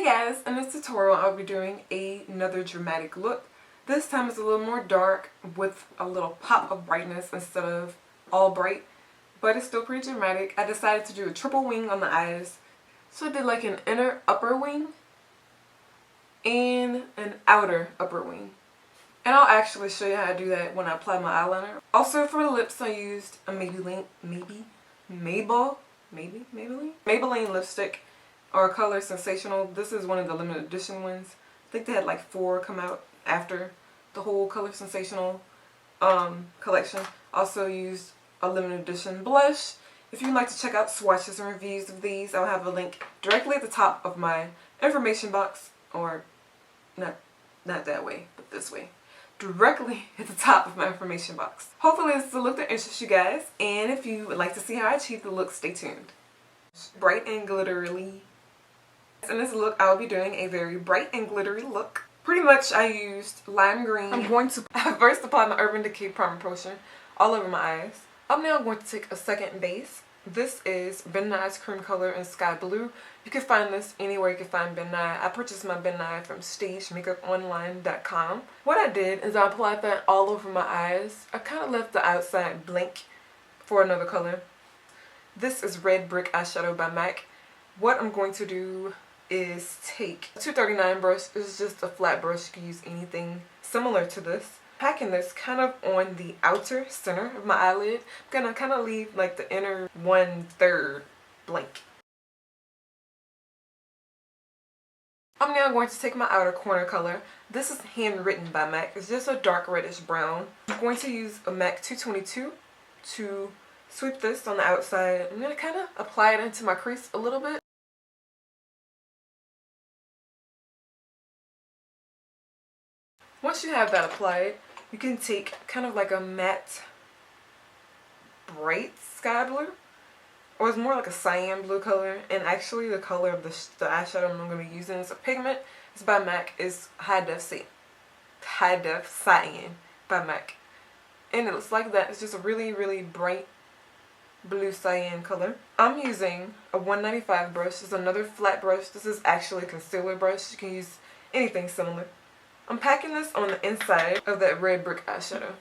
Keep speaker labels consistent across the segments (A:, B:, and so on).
A: Hey guys, in this tutorial I'll be doing another dramatic look. This time it's a little more dark with a little pop of brightness instead of all bright, but it's still pretty dramatic. I decided to do a triple wing on the eyes. So I did like an inner upper wing and an outer upper wing. And I'll actually show you how to do that when I apply my eyeliner. Also for the lips I used a Maybelline lipstick. Or color Sensational. This is one of the limited edition ones. I think they had like 4 come out after the whole color Sensational collection. Also used a limited edition blush. If you'd like to check out swatches and reviews of these, I'll have a link directly at the top of my information box. Or not that way, but this way. Directly at the top of my information box. Hopefully this is a look that interests you guys. And if you would like to see how I achieve the look, stay tuned. Bright and glittery. In this look, I'll be doing a very bright and glittery look. Pretty much I used lime green. I'm going to first apply my Urban Decay primer potion all over my eyes. I'm now going to take a second base. This is Ben Nye's cream color in sky blue. You can find this anywhere you can find Ben Nye. I purchased my Ben Nye from StageMakeupOnline.com. What I did is I applied that all over my eyes. I kind of left the outside blank for another color. This is Red Brick Eyeshadow by MAC. What I'm going to do is take a 239 brush. It's just a flat brush. You can use anything similar to this. Packing this kind of on the outer center of my eyelid. I'm gonna kind of leave like the inner 1/3 blank. I'm now going to take my outer corner color. This is Handwritten by MAC. It's just a dark reddish brown. I'm going to use a MAC 222 to sweep this on the outside. I'm going to kind of apply it into my crease a little bit. Once you have that applied, you can take kind of like a matte bright sky blue, or it's more like a cyan blue color, and actually the color of the eyeshadow I'm going to be using is a Pigment. It's by MAC. It's High Def Cyan by MAC. And it looks like that. It's just a really, really bright blue cyan color. I'm using a 195 brush. It's another flat brush. This is actually a concealer brush. You can use anything similar. I'm packing this on the inside of that Red Brick eyeshadow.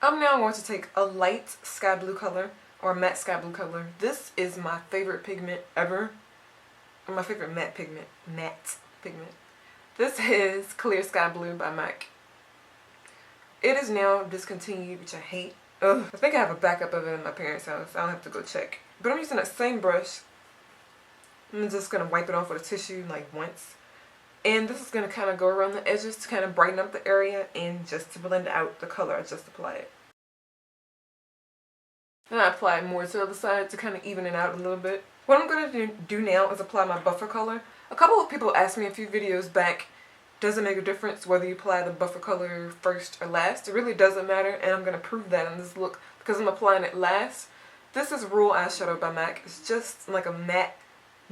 A: I'm now going to take a light sky blue color, or a matte sky blue color. This is my favorite pigment ever. My favorite matte pigment. This is Clear Sky Blue by MAC. It is now discontinued, which I hate. Ugh. I think I have a backup of it in my parents' house. I'll have to go check. But I'm using that same brush. I'm just going to wipe it off with a tissue like once. And this is going to kind of go around the edges to kind of brighten up the area and just to blend out the color I just applied. And I apply more to the other side to kind of even it out a little bit. What I'm going to do now is apply my buffer color. A couple of people asked me a few videos back, does it make a difference whether you apply the buffer color first or last? It really doesn't matter, and I'm going to prove that in this look because I'm applying it last. This is Rule Eyeshadow by MAC. It's just like a matte,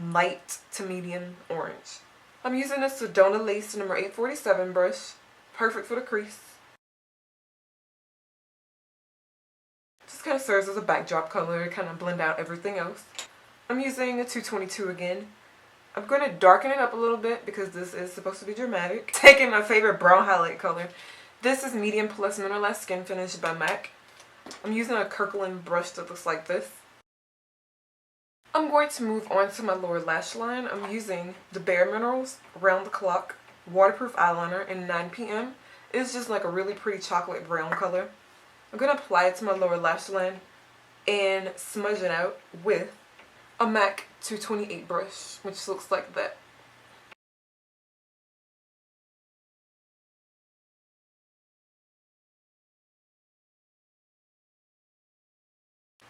A: light to medium orange. I'm using this Sedona Lace number 847 brush. Perfect for the crease. Just kind of serves as a backdrop color to kind of blend out everything else. I'm using a 222 again. I'm going to darken it up a little bit because this is supposed to be dramatic. Taking my favorite brown highlight color. This is Medium Plus Mineralize Skinfinish by MAC. I'm using a Kirkland brush that looks like this. I'm going to move on to my lower lash line. I'm using the Bare Minerals Round the Clock Waterproof Eyeliner in 9 PM. It's just like a really pretty chocolate brown color. I'm going to apply it to my lower lash line and smudge it out with a MAC 228 brush, which looks like that.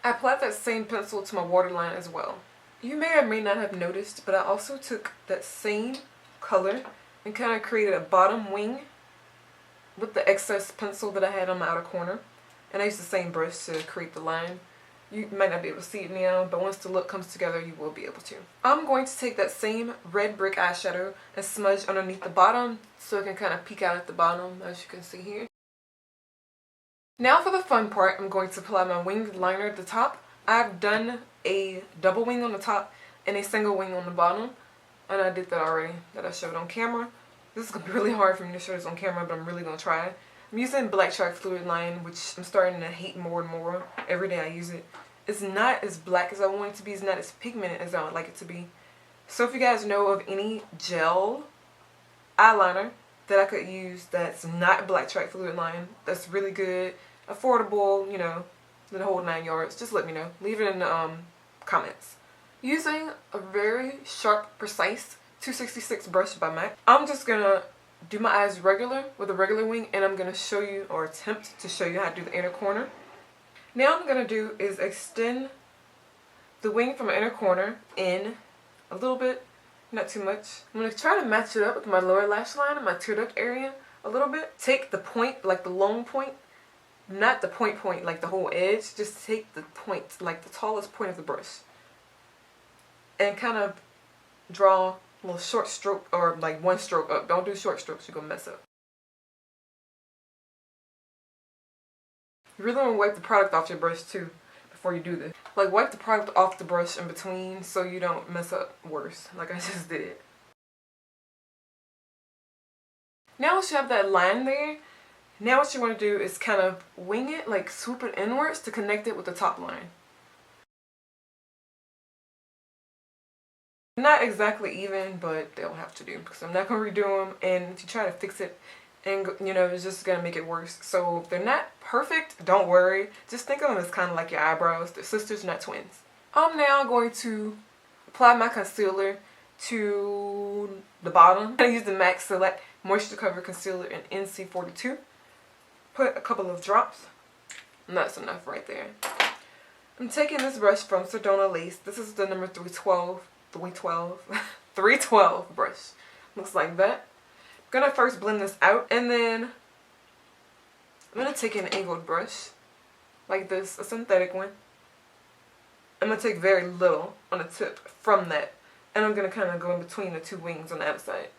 A: I applied that same pencil to my waterline as well. You may or may not have noticed, but I also took that same color and kind of created a bottom wing with the excess pencil that I had on my outer corner. And I used the same brush to create the line. You might not be able to see it now, but once the look comes together, you will be able to. I'm going to take that same Red Brick eyeshadow and smudge underneath the bottom so it can kind of peek out at the bottom, as you can see here. Now for the fun part, I'm going to apply my winged liner at the top. I've done a double wing on the top and a single wing on the bottom. And I did that already, that I showed on camera. This is going to be really hard for me to show this on camera, but I'm really going to try. I'm using Blackchalk Fluidline, which I'm starting to hate more and more every day I use it. It's not as black as I want it to be. It's not as pigmented as I would like it to be. So if you guys know of any gel eyeliner that I could use that's not Blackchalk Fluidline, that's really good, affordable, you know, the whole 9 yards, just let me know. Leave it in the comments. Using a very sharp, precise 266 brush by MAC, I'm just going to do my eyes regular with a regular wing, and I'm going to show you, or attempt to show you how to do the inner corner. Now what I'm going to do is extend the wing from the inner corner in a little bit, not too much. I'm going to try to match it up with my lower lash line and my tear duct area a little bit. Take the point, like the long point, not the point like the whole edge, just take the point, like the tallest point of the brush, and kind of draw a little short stroke, or like one stroke up. Don't do short strokes, you're going to mess up. You really want to wipe the product off your brush too before you do this. Like, wipe the product off the brush in between so you don't mess up worse, like I just did. Now once you have that line there, now what you want to do is kind of wing it, like swoop it inwards to connect it with the top line. Not exactly even, but they'll have to do, because I'm not going to redo them, and if you try to fix it, and you know, it's just going to make it worse. So if they're not perfect, don't worry. Just think of them as kind of like your eyebrows. They're sisters, not twins. I'm now going to apply my concealer to the bottom. I'm going to use the MAC Select Moisturecover Concealer in NC42. Put a couple of drops, and that's enough right there. I'm taking this brush from Sedona Lace. This is the number 312 brush. Looks like that. I'm going to first blend this out, and then I'm going to take an angled brush like this, a synthetic one. I'm going to take very little on the tip from that, and I'm going to kind of go in between the two wings on the outside.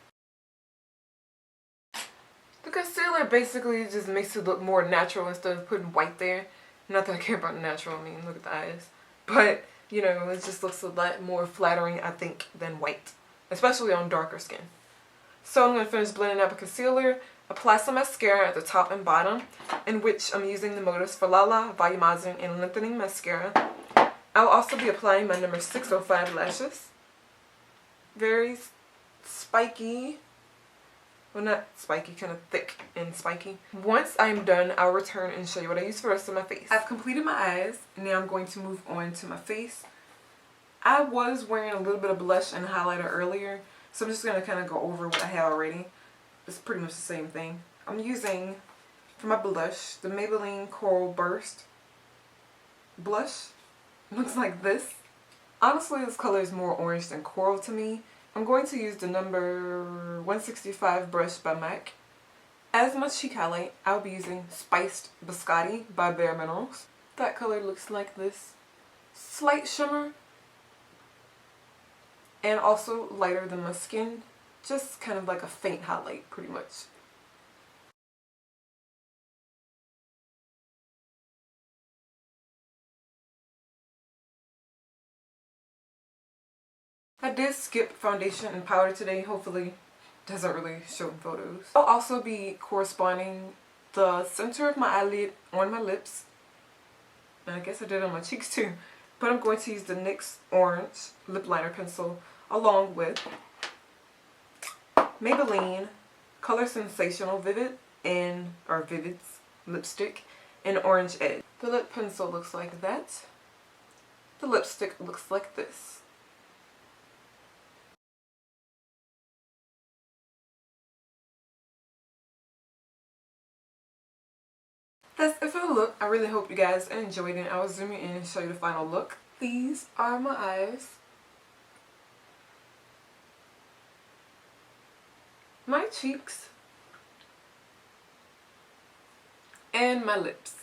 A: The concealer basically just makes it look more natural instead of putting white there. Not that I care about natural, I mean, look at the eyes. But, you know, it just looks a lot more flattering, I think, than white, especially on darker skin. So I'm going to finish blending out the concealer, apply some mascara at the top and bottom, in which I'm using the Modus Falala Volumizing and Lengthening Mascara. I'll also be applying my number 605 lashes. Very spiky. Well, not spiky, kind of thick and spiky. Once I'm done, I'll return and show you what I use for the rest of my face. I've completed my eyes. Now I'm going to move on to my face. I was wearing a little bit of blush and highlighter earlier, so I'm just going to kind of go over what I have already. It's pretty much the same thing. I'm using, for my blush, the Maybelline Coral Burst blush. It looks like this. Honestly, this color is more orange than coral to me. I'm going to use the number 165 brush by MAC. As my cheek highlight, I'll be using Spiced Biscotti by Bare Minerals. That color looks like this. Slight shimmer. And also lighter than my skin. Just kind of like a faint highlight, pretty much. I did skip foundation and powder today. Hopefully it doesn't really show in photos. I'll also be corresponding the center of my eyelid on my lips. And I guess I did on my cheeks too. But I'm going to use the NYX Orange Lip Liner Pencil along with Maybelline Color Sensational Vivid Vivids lipstick in Orange Edge. The lip pencil looks like that. The lipstick looks like this. That's it for the look. I really hope you guys enjoyed it. I will zoom you in and show you the final look. These are my eyes. My cheeks. And my lips.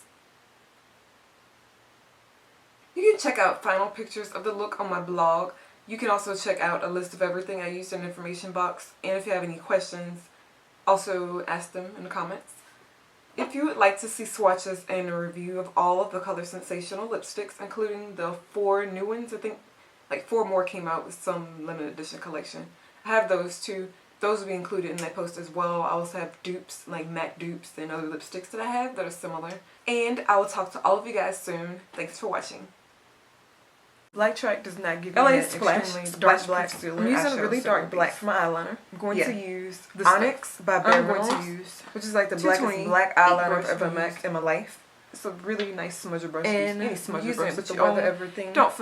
A: You can check out final pictures of the look on my blog. You can also check out a list of everything I used in the information box. And if you have any questions, also ask them in the comments. If you would like to see swatches and a review of all of the Color Sensational lipsticks, including the 4 new ones, I think like 4 more came out with some limited edition collection. I have those too. Those will be included in that post as well. I also have dupes, like matte dupes and other lipsticks that I have that are similar. And I will talk to all of you guys soon. Thanks for watching. Light Track does not give you an extremely dark black. I'm using a really dark black for my eyeliner. I'm going to use the Onyx by Bare Minerals, which is like the blackest black eyeliner I've ever met in my life. It's a really nice smudger brush. And any smudger brush with the weather everything. Don't feel